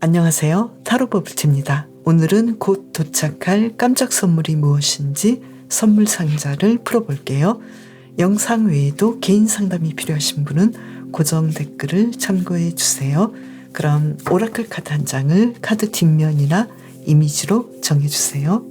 안녕하세요. 타로버블티입니다. 오늘은 곧 도착할 깜짝 선물이 무엇인지 선물 상자를 풀어볼게요. 영상 외에도 개인 상담이 필요하신 분은 고정 댓글을 참고해 주세요. 그럼 오라클 카드 한 장을 카드 뒷면이나 이미지로 정해주세요.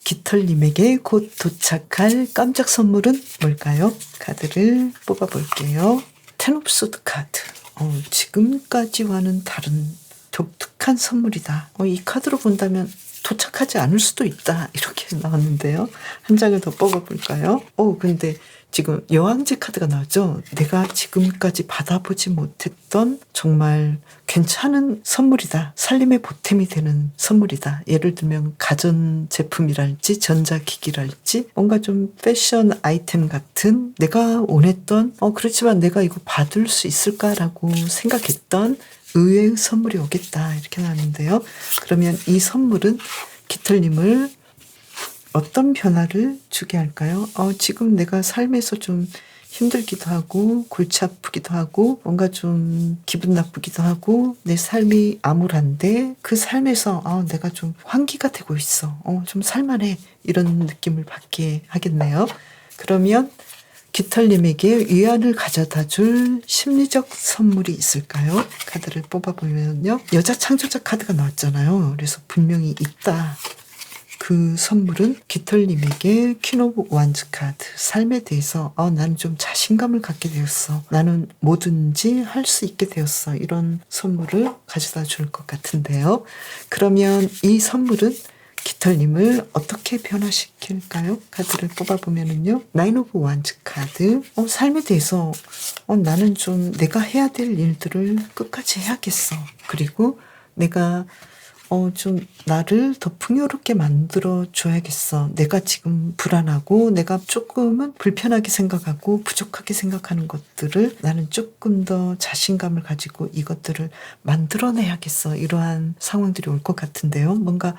깃털님에게 곧 도착할 깜짝 선물은 뭘까요? 카드를 뽑아볼게요. 텐 오브 소드 카드. 지금까지와는 다른 독특한 선물이다. 이 카드로 본다면 도착하지 않을 수도 있다. 이렇게 나왔는데요. 한 장을 더 뽑아볼까요? 근데 지금 여왕제 카드가 나왔죠. 내가 지금까지 받아보지 못했던 정말 괜찮은 선물이다. 살림의 보탬이 되는 선물이다. 예를 들면 가전제품이랄지 전자기기랄지 뭔가 좀 패션 아이템 같은 내가 원했던 그렇지만 내가 이거 받을 수 있을까라고 생각했던 의외의 선물이 오겠다. 이렇게 나왔는데요. 그러면 이 선물은 깃털님을 어떤 변화를 주게 할까요? 지금 내가 삶에서 좀 힘들기도 하고 골치 아프기도 하고 뭔가 좀 기분 나쁘기도 하고 내 삶이 암울한데 그 삶에서 내가 좀 환기가 되고 있어. 좀 살만해. 이런 느낌을 받게 하겠네요. 그러면 깃털님에게 위안을 가져다 줄 심리적 선물이 있을까요? 카드를 뽑아보면요. 여자 창조자 카드가 나왔잖아요. 그래서 분명히 있다. 그 선물은 깃털님에게 퀸 오브 완즈 카드. 삶에 대해서 나는 좀 자신감을 갖게 되었어. 나는 뭐든지 할 수 있게 되었어. 이런 선물을 가져다 줄 것 같은데요. 그러면 이 선물은 깃털님을 어떻게 변화시킬까요? 카드를 뽑아보면은요. 나인 오브 완즈 카드. 삶에 대해서 나는 좀 내가 해야 될 일들을 끝까지 해야겠어. 그리고 내가 좀 나를 더 풍요롭게 만들어 줘야겠어. 내가 지금 불안하고 내가 조금은 불편하게 생각하고 부족하게 생각하는 것들을 나는 조금 더 자신감을 가지고 이것들을 만들어내야겠어. 이러한 상황들이 올 것 같은데요. 뭔가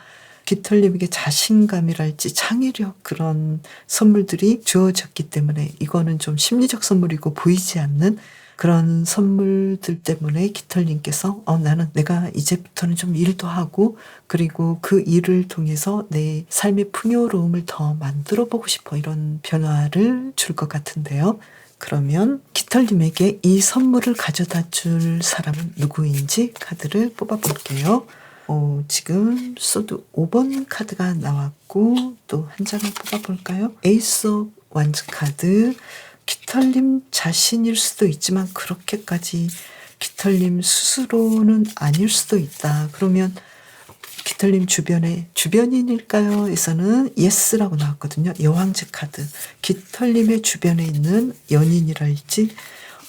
깃털님에게 자신감이랄지 창의력 그런 선물들이 주어졌기 때문에 이거는 좀 심리적 선물이고 보이지 않는 그런 선물들 때문에 깃털님께서 나는 내가 이제부터는 좀 일도 하고 그리고 그 일을 통해서 내 삶의 풍요로움을 더 만들어 보고 싶어 이런 변화를 줄 것 같은데요. 그러면 깃털님에게 이 선물을 가져다 줄 사람은 누구인지 카드를 뽑아볼게요. 지금 소드 5번 카드가 나왔고 또 한 장을 뽑아볼까요? 에이스 오브 완즈 카드. 깃털님 자신일 수도 있지만 그렇게까지 깃털님 스스로는 아닐 수도 있다. 그러면 깃털님 주변인일까요? 에서는 예스라고 나왔거든요. 여왕제 카드. 깃털님의 주변에 있는 연인이랄지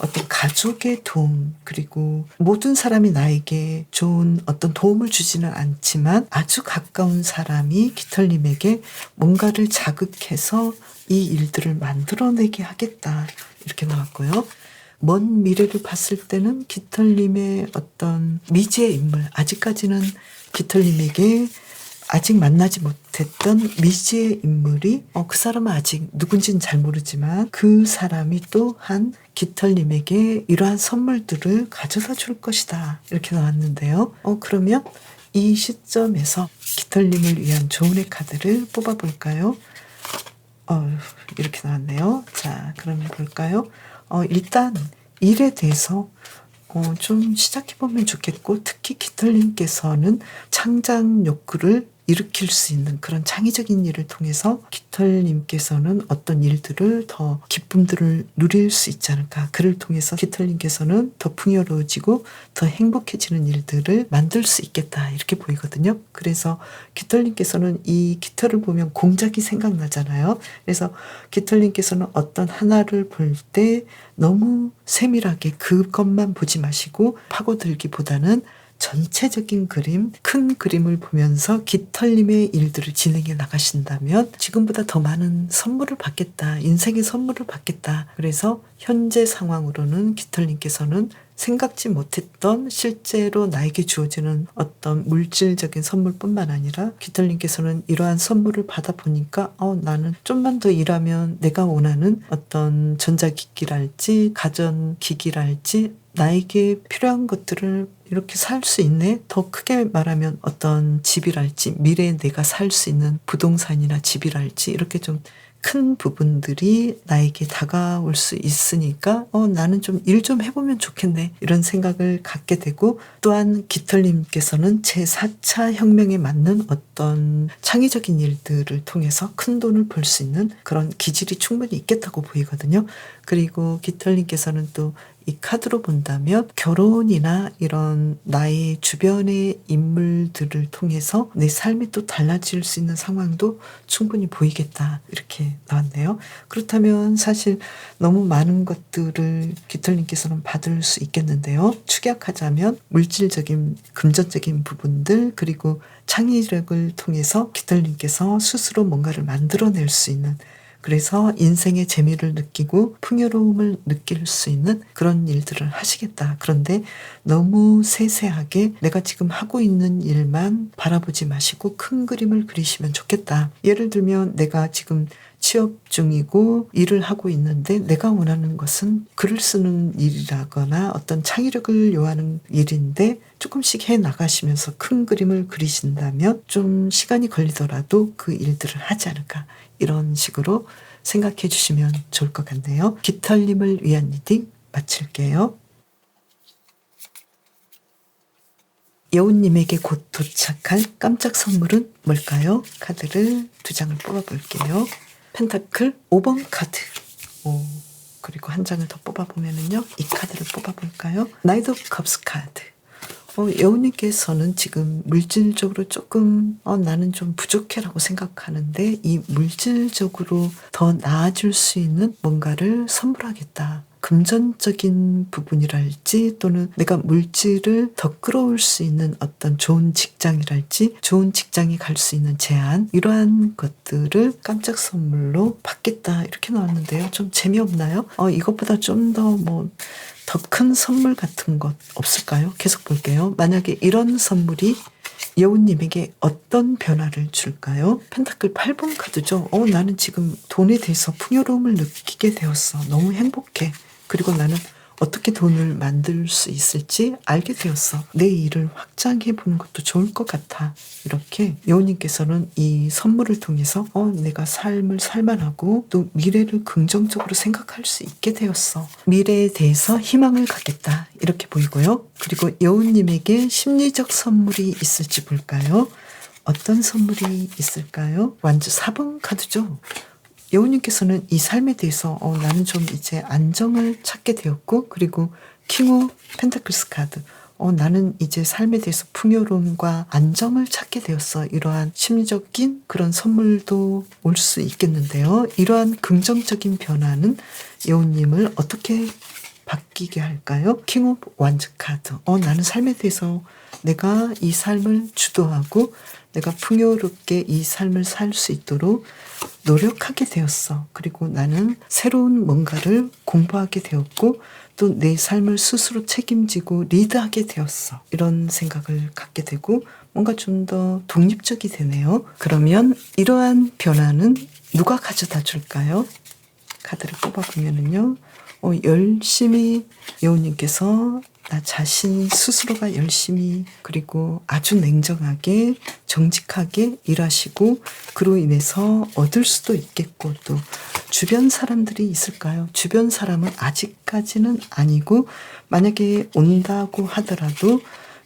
어떤 가족의 도움 그리고 모든 사람이 나에게 좋은 어떤 도움을 주지는 않지만 아주 가까운 사람이 깃털님에게 뭔가를 자극해서 이 일들을 만들어내게 하겠다 이렇게 나왔고요. 먼 미래를 봤을 때는 깃털님의 어떤 미지의 인물 아직까지는 깃털님에게 아직 만나지 못했던 미지의 인물이 그 사람은 아직 누군지는 잘 모르지만 그 사람이 또한 깃털님에게 이러한 선물들을 가져다 줄 것이다 이렇게 나왔는데요. 그러면 이 시점에서 깃털님을 위한 조언의 카드를 뽑아볼까요? 이렇게 나왔네요. 자, 그러면 볼까요? 일단 일에 대해서 좀 시작해보면 좋겠고 특히 깃털님께서는 창작 욕구를 일으킬 수 있는 그런 창의적인 일을 통해서 깃털님께서는 어떤 일들을 더 기쁨들을 누릴 수 있지 않을까. 그를 통해서 깃털님께서는 더 풍요로워지고 더 행복해지는 일들을 만들 수 있겠다. 이렇게 보이거든요. 그래서 깃털님께서는 이 깃털을 보면 공작이 생각나잖아요. 그래서 깃털님께서는 어떤 하나를 볼 때 너무 세밀하게 그것만 보지 마시고 파고들기보다는 전체적인 그림, 큰 그림을 보면서 깃털님의 일들을 진행해 나가신다면 지금보다 더 많은 선물을 받겠다. 인생의 선물을 받겠다. 그래서 현재 상황으로는 깃털님께서는 생각지 못했던 실제로 나에게 주어지는 어떤 물질적인 선물뿐만 아니라 깃털님께서는 이러한 선물을 받아보니까 나는 좀만 더 일하면 내가 원하는 어떤 전자기기랄지 가전기기랄지 나에게 필요한 것들을 이렇게 살 수 있네. 더 크게 말하면 어떤 집이랄지 미래에 내가 살 수 있는 부동산이나 집이랄지 이렇게 좀 큰 부분들이 나에게 다가올 수 있으니까 나는 좀 일 좀 해보면 좋겠네 이런 생각을 갖게 되고, 또한 깃털님께서는 제4차 혁명에 맞는 어떤 창의적인 일들을 통해서 큰 돈을 벌 수 있는 그런 기질이 충분히 있겠다고 보이거든요. 그리고 깃털님께서는 또 이 카드로 본다면 결혼이나 이런 나의 주변의 인물들을 통해서 내 삶이 또 달라질 수 있는 상황도 충분히 보이겠다 이렇게 나왔네요. 그렇다면 사실 너무 많은 것들을 깃털님께서는 받을 수 있겠는데요. 축약하자면 물질적인 금전적인 부분들 그리고 창의력을 통해서 깃털님께서 스스로 뭔가를 만들어낼 수 있는, 그래서 인생의 재미를 느끼고 풍요로움을 느낄 수 있는 그런 일들을 하시겠다. 그런데 너무 세세하게 내가 지금 하고 있는 일만 바라보지 마시고 큰 그림을 그리시면 좋겠다. 예를 들면 내가 지금 취업 중이고 일을 하고 있는데 내가 원하는 것은 글을 쓰는 일이라거나 어떤 창의력을 요하는 일인데 조금씩 해 나가시면서 큰 그림을 그리신다면 좀 시간이 걸리더라도 그 일들을 하지 않을까. 이런 식으로 생각해 주시면 좋을 것 같네요. 깃털님을 위한 리딩 마칠게요. 여우님에게 곧 도착할 깜짝 선물은 뭘까요? 카드를 2장을 뽑아볼게요. 펜타클 5번 카드. 그리고 한 장을 더 뽑아보면은요. 이 카드를 뽑아볼까요? 나이트 오브 컵스 카드. 여우님께서는 지금 물질적으로 조금 나는 좀 부족해라고 생각하는데 이 물질적으로 더 나아질 수 있는 뭔가를 선물하겠다. 금전적인 부분이랄지 또는 내가 물질을 더 끌어올 수 있는 어떤 좋은 직장이랄지 좋은 직장에 갈 수 있는 제안, 이러한 것들을 깜짝 선물로 받겠다 이렇게 나왔는데요. 좀 재미없나요? 이것보다 좀 더 더 큰 선물 같은 것 없을까요? 계속 볼게요. 만약에 이런 선물이 여우님에게 어떤 변화를 줄까요? 펜타클 8번 카드죠. 나는 지금 돈에 대해서 풍요로움을 느끼게 되었어. 너무 행복해. 그리고 나는 어떻게 돈을 만들 수 있을지 알게 되었어. 내 일을 확장해 보는 것도 좋을 것 같아. 이렇게 여우님께서는 이 선물을 통해서 내가 삶을 살만하고 또 미래를 긍정적으로 생각할 수 있게 되었어. 미래에 대해서 희망을 갖겠다. 이렇게 보이고요. 그리고 여우님에게 심리적 선물이 있을지 볼까요? 어떤 선물이 있을까요? 완주 4번 카드죠. 여우님께서는 이 삶에 대해서 나는 좀 이제 안정을 찾게 되었고, 그리고 킹 오브 펜타클스 카드, 나는 이제 삶에 대해서 풍요로움과 안정을 찾게 되었어. 이러한 심리적인 그런 선물도 올 수 있겠는데요. 이러한 긍정적인 변화는 여우님을 어떻게 바뀌게 할까요? 킹 오브 완즈 카드. 나는 삶에 대해서 내가 이 삶을 주도하고 내가 풍요롭게 이 삶을 살 수 있도록 노력하게 되었어. 그리고 나는 새로운 뭔가를 공부하게 되었고 또 내 삶을 스스로 책임지고 리드하게 되었어. 이런 생각을 갖게 되고 뭔가 좀 더 독립적이 되네요. 그러면 이러한 변화는 누가 가져다 줄까요? 카드를 뽑아보면은요. 열심히 여우님께서 나 자신 스스로가 열심히 그리고 아주 냉정하게 정직하게 일하시고 그로 인해서 얻을 수도 있겠고, 또 주변 사람들이 있을까요? 주변 사람은 아직까지는 아니고 만약에 온다고 하더라도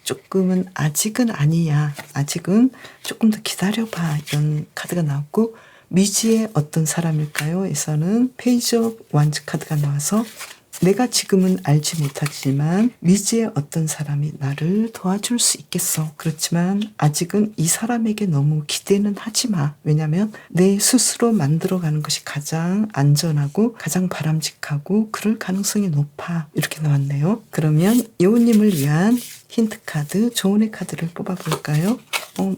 조금은 아직은 아니야. 아직은 조금 더 기다려봐. 이런 카드가 나왔고 미지의 어떤 사람일까요? 에서는 페이지 오브 완즈 카드가 나와서 내가 지금은 알지 못하지만 미지의 어떤 사람이 나를 도와줄 수 있겠어. 그렇지만 아직은 이 사람에게 너무 기대는 하지 마. 왜냐하면 내 스스로 만들어가는 것이 가장 안전하고 가장 바람직하고 그럴 가능성이 높아. 이렇게 나왔네요. 그러면 여우님을 위한 힌트 카드, 조언의 카드를 뽑아볼까요?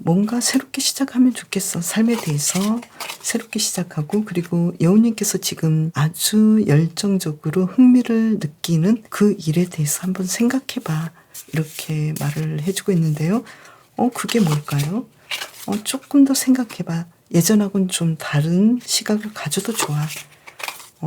뭔가 새롭게 시작하면 좋겠어. 삶에 대해서 새롭게 시작하고 그리고 여우님께서 지금 아주 열정적으로 흥미를 느끼는 그 일에 대해서 한번 생각해봐. 이렇게 말을 해주고 있는데요. 그게 뭘까요? 조금 더 생각해봐. 예전하고는 좀 다른 시각을 가져도 좋아.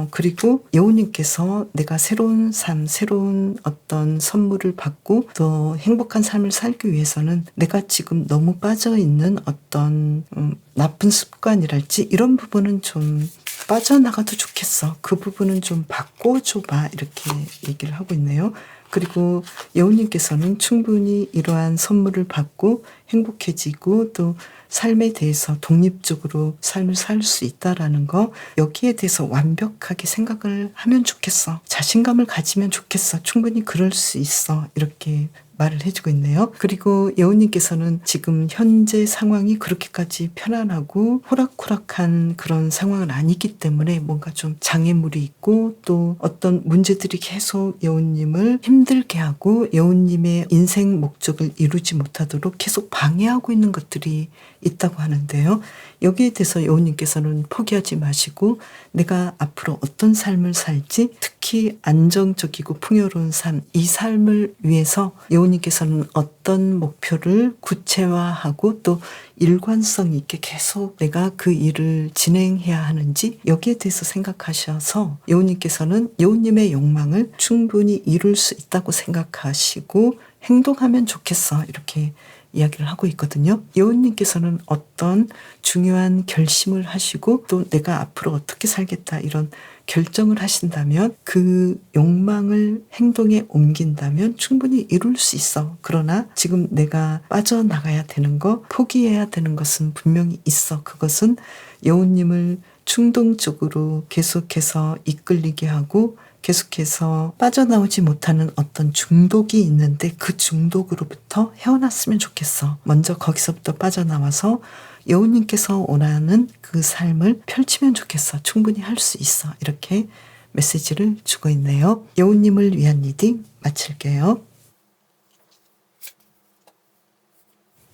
그리고 여우님께서 내가 새로운 삶, 새로운 어떤 선물을 받고 더 행복한 삶을 살기 위해서는 내가 지금 너무 빠져있는 어떤 나쁜 습관이랄지 이런 부분은 좀 빠져나가도 좋겠어. 그 부분은 좀 바꿔줘봐. 이렇게 얘기를 하고 있네요. 그리고 여우님께서는 충분히 이러한 선물을 받고 행복해지고 또 삶에 대해서 독립적으로 삶을 살 수 있다라는 거 여기에 대해서 완벽하게 생각을 하면 좋겠어. 자신감을 가지면 좋겠어. 충분히 그럴 수 있어. 이렇게 말을 해주고 있네요. 그리고 여우님께서는 지금 현재 상황이 그렇게까지 편안하고 호락호락한 그런 상황은 아니기 때문에 뭔가 좀 장애물이 있고 또 어떤 문제들이 계속 여우님을 힘들게 하고 여우님의 인생 목적을 이루지 못하도록 계속 방해하고 있는 것들이 있다고 하는데요. 여기에 대해서 여우님께서는 포기하지 마시고 내가 앞으로 어떤 삶을 살지 특히 안정적이고 풍요로운 삶, 이 삶을 위해서 여우님께서는 어떤 목표를 구체화하고 또 일관성 있게 계속 내가 그 일을 진행해야 하는지 여기에 대해서 생각하셔서 여우님께서는 여우님의 욕망을 충분히 이룰 수 있다고 생각하시고 행동하면 좋겠어. 이렇게 이야기를 하고 있거든요. 여우님께서는 어떤 중요한 결심을 하시고 또 내가 앞으로 어떻게 살겠다 이런 결정을 하신다면 그 욕망을 행동에 옮긴다면 충분히 이룰 수 있어. 그러나 지금 내가 빠져나가야 되는 거, 포기해야 되는 것은 분명히 있어. 그것은 여우님을 충동적으로 계속해서 이끌리게 하고 계속해서 빠져나오지 못하는 어떤 중독이 있는데 그 중독으로부터 헤어났으면 좋겠어. 먼저 거기서부터 빠져나와서 여우님께서 원하는 그 삶을 펼치면 좋겠어. 충분히 할 수 있어. 이렇게 메시지를 주고 있네요. 여우님을 위한 리딩 마칠게요.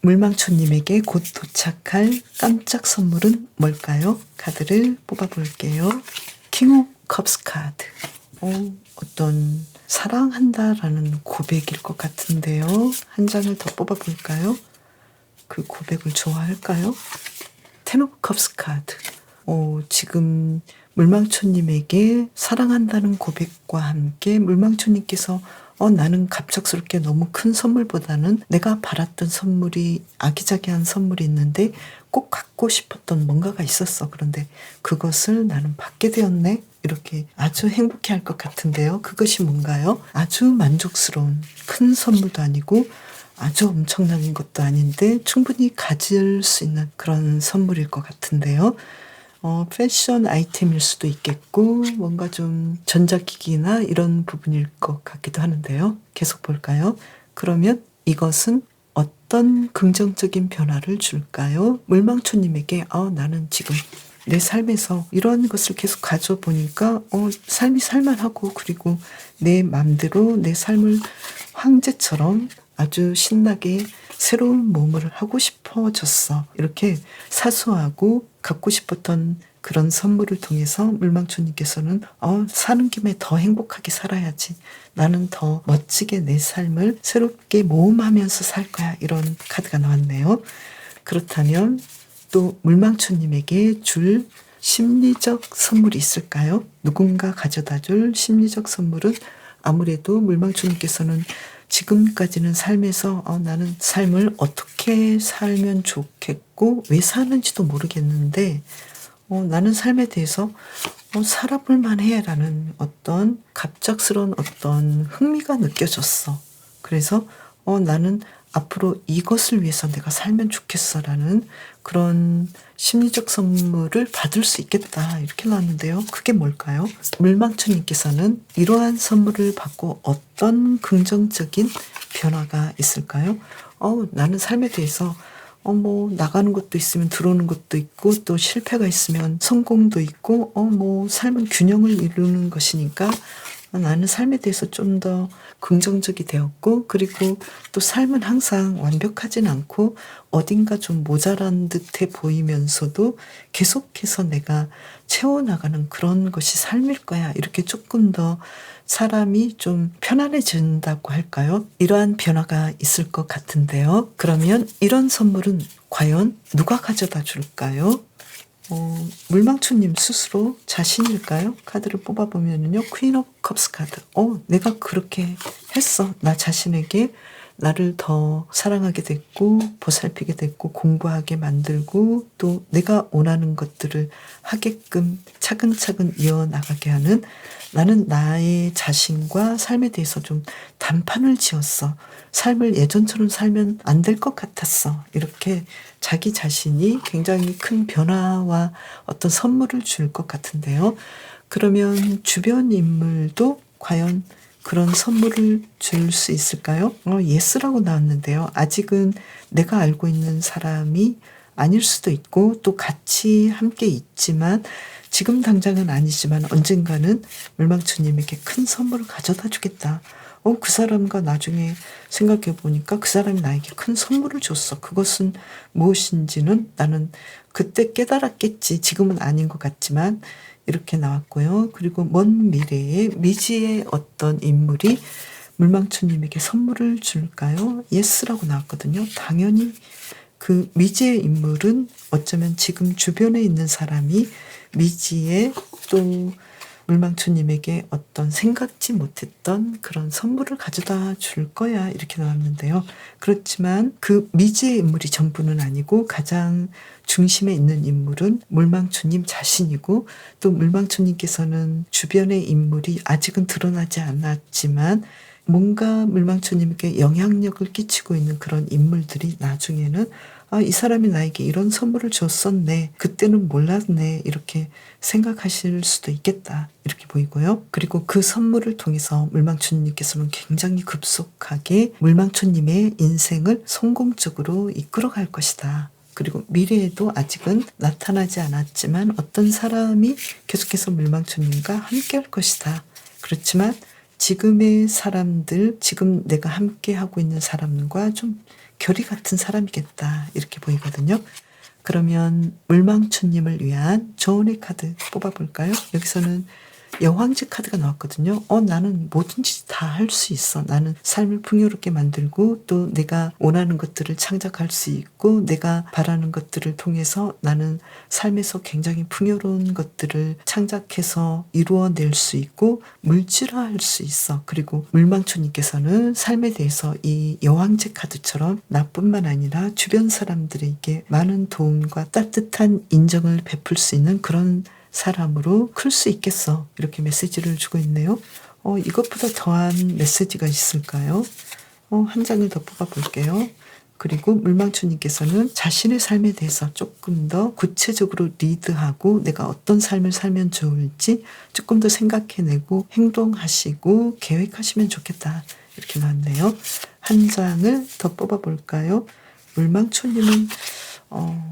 물망초님에게 곧 도착할 깜짝 선물은 뭘까요? 카드를 뽑아볼게요. 킹 오브 컵스 카드. 어떤 사랑한다라는 고백일 것 같은데요. 한 장을 더 뽑아볼까요? 그 고백을 좋아할까요? 텐 오브 컵스 카드. 지금 물망초님에게 사랑한다는 고백과 함께 물망초님께서 나는 갑작스럽게 너무 큰 선물보다는 내가 바랐던 선물이 아기자기한 선물이 있는데 꼭 갖고 싶었던 뭔가가 있었어. 그런데 그것을 나는 받게 되었네. 이렇게 아주 행복해할 것 같은데요. 그것이 뭔가요? 아주 만족스러운 큰 선물도 아니고 아주 엄청난 것도 아닌데 충분히 가질 수 있는 그런 선물일 것 같은데요. 패션 아이템일 수도 있겠고 뭔가 좀 전자기기나 이런 부분일 것 같기도 하는데요. 계속 볼까요? 그러면 이것은 어떤 긍정적인 변화를 줄까요? 물망초님에게 나는 지금 내 삶에서 이런 것을 계속 가져보니까 삶이 살만하고 그리고 내 맘대로 내 삶을 황제처럼 아주 신나게 새로운 몸을 하고 싶어졌어. 이렇게 사소하고 갖고 싶었던 그런 선물을 통해서 물망초님께서는 사는 김에 더 행복하게 살아야지. 나는 더 멋지게 내 삶을 새롭게 모험하면서 살 거야. 이런 카드가 나왔네요. 그렇다면 또 물망초님에게 줄 심리적 선물이 있을까요? 누군가 가져다 줄 심리적 선물은 아무래도 물망초님께서는 지금까지는 삶에서 나는 삶을 어떻게 살면 좋겠고 왜 사는지도 모르겠는데 나는 삶에 대해서 살아볼 만해라는 어떤 갑작스러운 어떤 흥미가 느껴졌어. 그래서 나는 앞으로 이것을 위해서 내가 살면 좋겠어라는 그런 심리적 선물을 받을 수 있겠다 이렇게 나왔는데요. 그게 뭘까요? 물망초님께서는 이러한 선물을 받고 어떤 긍정적인 변화가 있을까요? 나는 삶에 대해서 뭐 나가는 것도 있으면 들어오는 것도 있고 또 실패가 있으면 성공도 있고 뭐 삶은 균형을 이루는 것이니까 나는 삶에 대해서 좀 더 긍정적이 되었고 그리고 또 삶은 항상 완벽하진 않고 어딘가 좀 모자란 듯해 보이면서도 계속해서 내가 채워나가는 그런 것이 삶일 거야. 이렇게 조금 더 사람이 좀 편안해진다고 할까요? 이러한 변화가 있을 것 같은데요. 그러면 이런 선물은 과연 누가 가져다 줄까요? 물망초님 스스로 자신일까요? 카드를 뽑아보면요. 퀸 오브 컵스 카드. 내가 그렇게 했어. 나 자신에게 나를 더 사랑하게 됐고 보살피게 됐고 공부하게 만들고 또 내가 원하는 것들을 하게끔 차근차근 이어나가게 하는 나는 나의 자신과 삶에 대해서 좀 단판을 지었어. 삶을 예전처럼 살면 안 될 것 같았어. 이렇게 자기 자신이 굉장히 큰 변화와 어떤 선물을 줄 것 같은데요. 그러면 주변 인물도 과연 그런 선물을 줄 수 있을까요? 예스라고 나왔는데요. 아직은 내가 알고 있는 사람이 아닐 수도 있고 또 같이 함께 있지만 지금 당장은 아니지만 언젠가는 물망초님에게 큰 선물을 가져다 주겠다. 그 사람과 나중에 생각해 보니까 그 사람이 나에게 큰 선물을 줬어. 그것은 무엇인지는 나는 그때 깨달았겠지. 지금은 아닌 것 같지만 이렇게 나왔고요. 그리고 먼 미래에 미지의 어떤 인물이 물망초님에게 선물을 줄까요? 예스라고 나왔거든요. 당연히 그 미지의 인물은 어쩌면 지금 주변에 있는 사람이 미지의 또 물망초님에게 어떤 생각지 못했던 그런 선물을 가져다 줄 거야 이렇게 나왔는데요. 그렇지만 그 미지의 인물이 전부는 아니고 가장 중심에 있는 인물은 물망초님 자신이고 또 물망초님께서는 주변의 인물이 아직은 드러나지 않았지만 뭔가 물망초님에게 영향력을 끼치고 있는 그런 인물들이 나중에는 이 사람이 나에게 이런 선물을 줬었네. 그때는 몰랐네. 이렇게 생각하실 수도 있겠다. 이렇게 보이고요. 그리고 그 선물을 통해서 물망초님께서는 굉장히 급속하게 물망초님의 인생을 성공적으로 이끌어갈 것이다. 그리고 미래에도 아직은 나타나지 않았지만 어떤 사람이 계속해서 물망초님과 함께 할 것이다. 그렇지만 지금의 사람들, 지금 내가 함께 하고 있는 사람과 좀 결이 같은 사람이겠다 이렇게 보이거든요. 그러면 물망초님을 위한 조언의 카드 뽑아볼까요? 여기서는 여왕제 카드가 나왔거든요. 나는 뭐든지 다 할 수 있어. 나는 삶을 풍요롭게 만들고 또 내가 원하는 것들을 창작할 수 있고 내가 바라는 것들을 통해서 나는 삶에서 굉장히 풍요로운 것들을 창작해서 이루어낼 수 있고 물질화할 수 있어. 그리고 물망초님께서는 삶에 대해서 이 여왕제 카드처럼 나뿐만 아니라 주변 사람들에게 많은 도움과 따뜻한 인정을 베풀 수 있는 그런 사람으로 클 수 있겠어. 이렇게 메시지를 주고 있네요. 이것보다 더한 메시지가 있을까요? 한 장을 더 뽑아볼게요. 그리고 물망초님께서는 자신의 삶에 대해서 조금 더 구체적으로 리드하고 내가 어떤 삶을 살면 좋을지 조금 더 생각해내고 행동하시고 계획하시면 좋겠다. 이렇게 나왔네요. 한 장을 더 뽑아볼까요? 물망초님은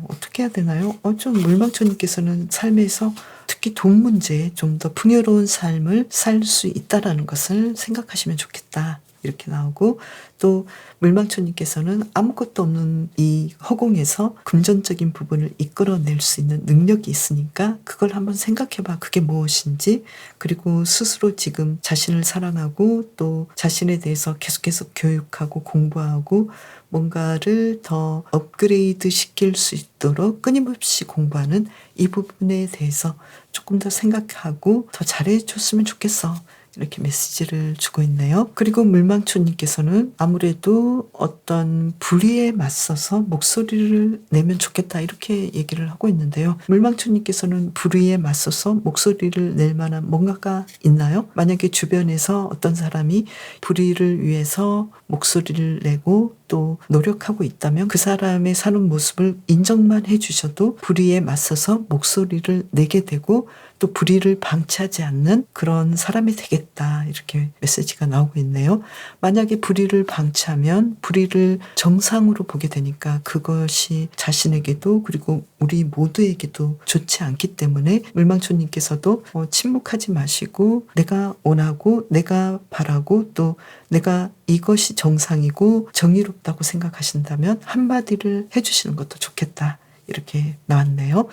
어떻게 해야 되나요? 좀 물망초님께서는 삶에서 특히 돈 문제에 좀 더 풍요로운 삶을 살 수 있다라는 것을 생각하시면 좋겠다. 이렇게 나오고 또 물망초님께서는 아무것도 없는 이 허공에서 금전적인 부분을 이끌어낼 수 있는 능력이 있으니까 그걸 한번 생각해봐. 그게 무엇인지. 그리고 스스로 지금 자신을 사랑하고 또 자신에 대해서 계속해서 교육하고 공부하고 뭔가를 더 업그레이드 시킬 수 있도록 끊임없이 공부하는 이 부분에 대해서 조금 더 생각하고 더 잘해줬으면 좋겠어. 이렇게 메시지를 주고 있네요. 그리고 물망초님께서는 아무래도 어떤 불의에 맞서서 목소리를 내면 좋겠다 이렇게 얘기를 하고 있는데요. 물망초님께서는 불의에 맞서서 목소리를 낼 만한 뭔가가 있나요? 만약에 주변에서 어떤 사람이 불의를 위해서 목소리를 내고 또 노력하고 있다면 그 사람의 사는 모습을 인정만 해주셔도 불의에 맞서서 목소리를 내게 되고 또 불의를 방치하지 않는 그런 사람이 되겠다, 이렇게 메시지가 나오고 있네요. 만약에 불의를 방치하면 불의를 정상으로 보게 되니까 그것이 자신에게도 그리고 우리 모두에게도 좋지 않기 때문에 물망초님께서도 침묵하지 마시고 내가 원하고 내가 바라고 또 내가 이것이 정상이고 정의롭다고 생각하신다면 한마디를 해주시는 것도 좋겠다, 이렇게 나왔네요.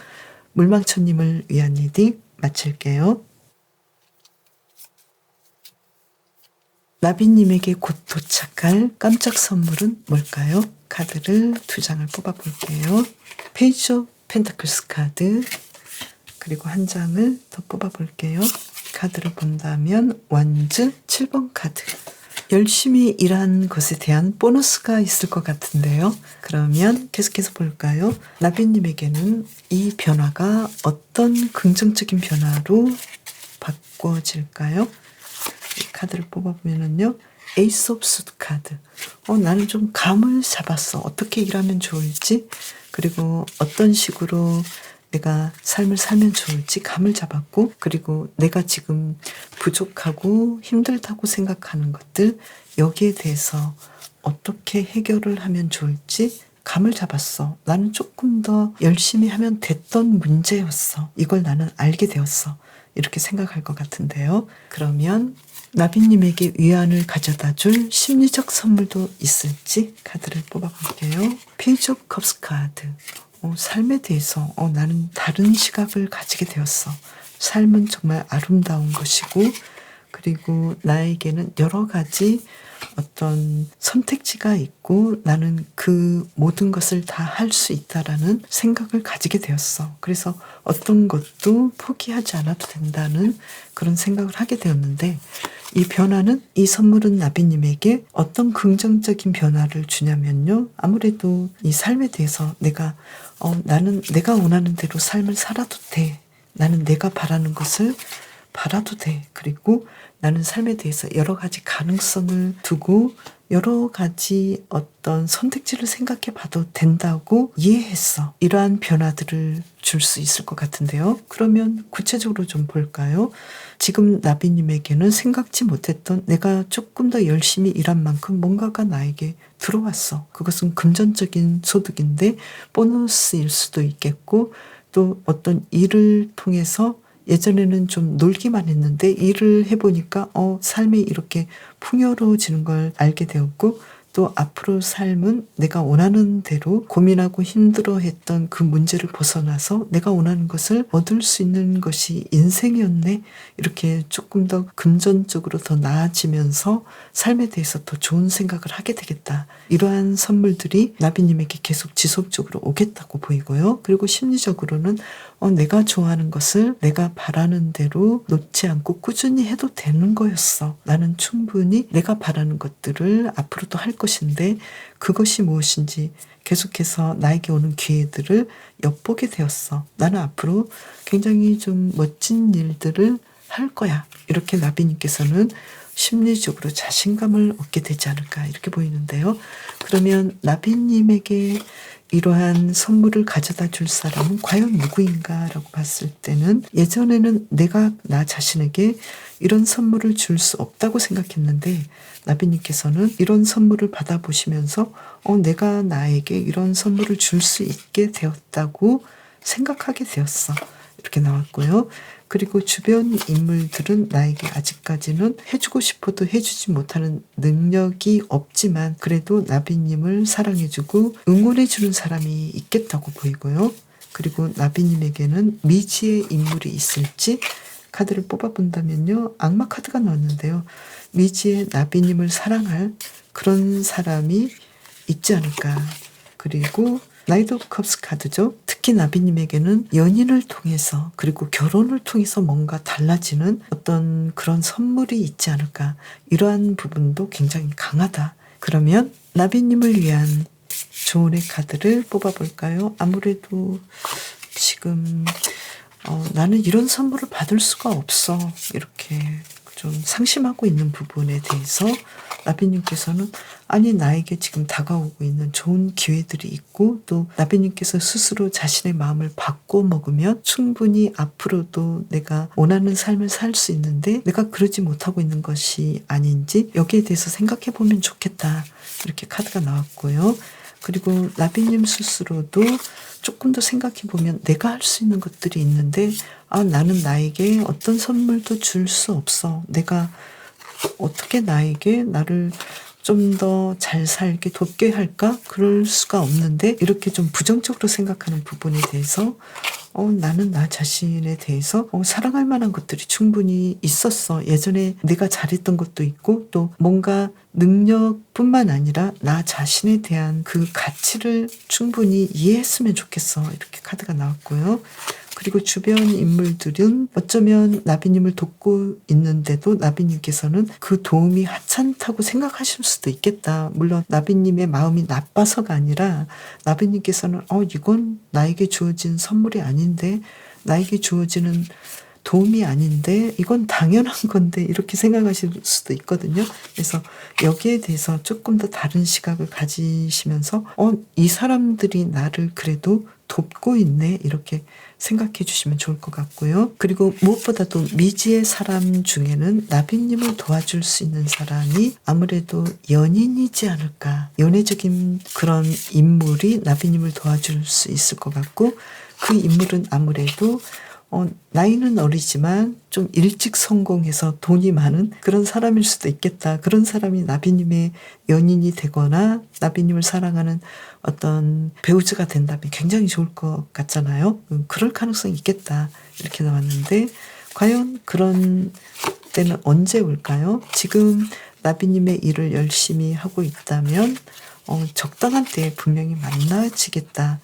물망초님을 위한 리딩 마칠게요. 나비님에게 곧 도착할 깜짝 선물은 뭘까요? 카드를 2장을 뽑아볼게요. 페이지 오브 펜타클스 카드, 그리고 한 장을 더 뽑아볼게요. 카드를 본다면 완즈 7번 카드. 열심히 일한 것에 대한 보너스가 있을 것 같은데요. 그러면 계속해서 볼까요? 나비님에게는 이 변화가 어떤 긍정적인 변화로 바꿔질까요? 이 카드를 뽑아보면요. 에이스 오브 수드 카드. 나는 좀 감을 잡았어. 어떻게 일하면 좋을지, 그리고 어떤 식으로 내가 삶을 살면 좋을지 감을 잡았고, 그리고 내가 지금 부족하고 힘들다고 생각하는 것들, 여기에 대해서 어떻게 해결을 하면 좋을지 감을 잡았어. 나는 조금 더 열심히 하면 됐던 문제였어. 이걸 나는 알게 되었어. 이렇게 생각할 것 같은데요. 그러면 나비님에게 위안을 가져다 줄 심리적 선물도 있을지 카드를 뽑아볼게요. 페이지 오브 컵스 카드. 삶에 대해서 나는 다른 시각을 가지게 되었어. 삶은 정말 아름다운 것이고, 그리고 나에게는 여러 가지 어떤 선택지가 있고 나는 그 모든 것을 다 할 수 있다라는 생각을 가지게 되었어. 그래서 어떤 것도 포기하지 않아도 된다는 그런 생각을 하게 되었는데, 이 변화는, 이 선물은 나비님에게 어떤 긍정적인 변화를 주냐면요. 아무래도 이 삶에 대해서 나는 내가 원하는 대로 삶을 살아도 돼. 나는 내가 바라는 것을 바라도 돼. 그리고 나는 삶에 대해서 여러 가지 가능성을 두고 여러 가지 어떤 선택지를 생각해 봐도 된다고 이해했어. 이러한 변화들을 줄 수 있을 것 같은데요. 그러면 구체적으로 좀 볼까요? 지금 나비님에게는 생각지 못했던, 내가 조금 더 열심히 일한 만큼 뭔가가 나에게 들어왔어. 그것은 금전적인 소득인데 보너스일 수도 있겠고, 또 어떤 일을 통해서 예전에는 좀 놀기만 했는데 일을 해보니까 삶이 이렇게 풍요로워지는 걸 알게 되었고, 또 앞으로 삶은 내가 원하는 대로 고민하고 힘들어했던 그 문제를 벗어나서 내가 원하는 것을 얻을 수 있는 것이 인생이었네. 이렇게 조금 더 금전적으로 더 나아지면서 삶에 대해서 더 좋은 생각을 하게 되겠다. 이러한 선물들이 나비님에게 계속 지속적으로 오겠다고 보이고요. 그리고 심리적으로는 내가 좋아하는 것을 내가 바라는 대로 놓지 않고 꾸준히 해도 되는 거였어. 나는 충분히 내가 바라는 것들을 앞으로도 할 것인데 그것이 무엇인지 계속해서 나에게 오는 기회들을 엿보게 되었어. 나는 앞으로 굉장히 좀 멋진 일들을 할 거야. 이렇게 나비님께서는 심리적으로 자신감을 얻게 되지 않을까, 이렇게 보이는데요. 그러면 나비님에게 이러한 선물을 가져다 줄 사람은 과연 누구인가라고 봤을 때는, 예전에는 내가 나 자신에게 이런 선물을 줄 수 없다고 생각했는데 나비님께서는 이런 선물을 받아보시면서 내가 나에게 이런 선물을 줄 수 있게 되었다고 생각하게 되었어. 이렇게 나왔고요. 그리고 주변 인물들은 나에게 아직까지는 해주고 싶어도 해주지 못하는 능력이 없지만 그래도 나비님을 사랑해주고 응원해주는 사람이 있겠다고 보이고요. 그리고 나비님에게는 미지의 인물이 있을지 카드를 뽑아본다면요. 악마 카드가 나왔는데요. 미지의 나비님을 사랑할 그런 사람이 있지 않을까. 그리고 나이트 오브 컵스 카드죠. 특히 나비님에게는 연인을 통해서 그리고 결혼을 통해서 뭔가 달라지는 어떤 그런 선물이 있지 않을까. 이러한 부분도 굉장히 강하다. 그러면 나비님을 위한 조언의 카드를 뽑아볼까요? 아무래도 지금 나는 이런 선물을 받을 수가 없어. 이렇게 좀 상심하고 있는 부분에 대해서 나비님께서는 아니 나에게 지금 다가오고 있는 좋은 기회들이 있고 또 나비님께서 스스로 자신의 마음을 바꿔 먹으면 충분히 앞으로도 내가 원하는 삶을 살 수 있는데 내가 그러지 못하고 있는 것이 아닌지 여기에 대해서 생각해 보면 좋겠다. 이렇게 카드가 나왔고요. 그리고 나비님 스스로도 조금 더 생각해 보면 내가 할 수 있는 것들이 있는데 나는 나에게 어떤 선물도 줄 수 없어. 내가 어떻게 나를 좀 더 잘 살게 돕게 할까? 그럴 수가 없는데 이렇게 좀 부정적으로 생각하는 부분에 대해서 나는 나 자신에 대해서 사랑할 만한 것들이 충분히 있었어. 예전에 내가 잘했던 것도 있고 또 뭔가 능력뿐만 아니라 나 자신에 대한 그 가치를 충분히 이해했으면 좋겠어. 이렇게 카드가 나왔고요. 그리고 주변 인물들은 어쩌면 나비님을 돕고 있는데도 나비님께서는 그 도움이 하찮다고 생각하실 수도 있겠다. 물론 나비님의 마음이 나빠서가 아니라 나비님께서는 이건 나에게 주어진 선물이 아닌데 나에게 주어지는 도움이 아닌데 이건 당연한 건데 이렇게 생각하실 수도 있거든요. 그래서 여기에 대해서 조금 더 다른 시각을 가지시면서 이 사람들이 나를 그래도 돕고 있네 이렇게 생각해 주시면 좋을 것 같고요. 그리고 무엇보다도 미지의 사람 중에는 나비님을 도와줄 수 있는 사람이 아무래도 연인이지 않을까. 연애적인 그런 인물이 나비님을 도와줄 수 있을 것 같고 그 인물은 아무래도 나이는 어리지만 좀 일찍 성공해서 돈이 많은 그런 사람일 수도 있겠다. 그런 사람이 나비님의 연인이 되거나 나비님을 사랑하는 어떤 배우자가 된다면 굉장히 좋을 것 같잖아요. 그럴 가능성이 있겠다. 이렇게 나왔는데 과연 그런 때는 언제 올까요? 지금 나비님의 일을 열심히 하고 있다면 적당한 때에 분명히 만나지겠다.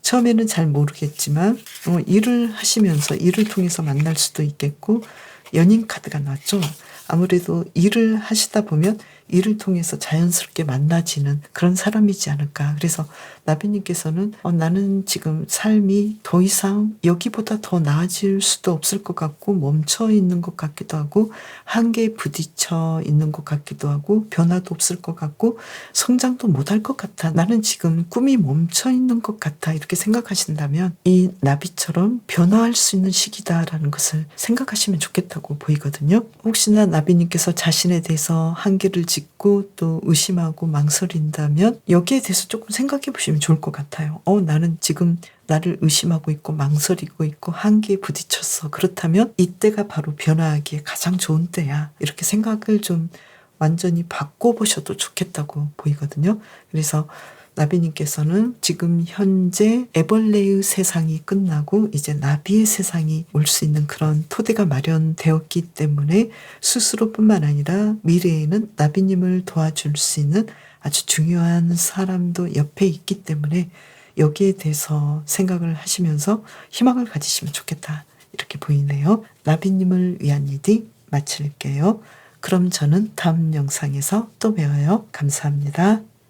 처음에는 잘 모르겠지만 일을 하시면서 일을 통해서 만날 수도 있겠고 연인 카드가 나왔죠. 아무래도 일을 하시다 보면 일을 통해서 자연스럽게 만나지는 그런 사람이지 않을까. 그래서 나비님께서는 나는 지금 삶이 더 이상 여기보다 더 나아질 수도 없을 것 같고 멈춰 있는 것 같기도 하고 한계에 부딪혀 있는 것 같기도 하고 변화도 없을 것 같고 성장도 못할 것 같아. 나는 지금 꿈이 멈춰 있는 것 같아. 이렇게 생각하신다면 이 나비처럼 변화할 수 있는 시기다라는 것을 생각하시면 좋겠다고 보이거든요. 혹시나 나비님께서 자신에 대해서 한계를 짓고 또 의심하고 망설인다면 여기에 대해서 조금 생각해 보시면 좋을 것 같아요. 나는 지금 나를 의심하고 있고 망설이고 있고 한계에 부딪혔어. 그렇다면 이때가 바로 변화하기에 가장 좋은 때야. 이렇게 생각을 좀 완전히 바꿔보셔도 좋겠다고 보이거든요. 그래서 나비님께서는 지금 현재 애벌레의 세상이 끝나고 이제 나비의 세상이 올 수 있는 그런 토대가 마련되었기 때문에 스스로뿐만 아니라 미래에는 나비님을 도와줄 수 있는 아주 중요한 사람도 옆에 있기 때문에 여기에 대해서 생각을 하시면서 희망을 가지시면 좋겠다. 이렇게 보이네요. 나비님을 위한 리딩 마칠게요. 그럼 저는 다음 영상에서 또 봬요. 감사합니다.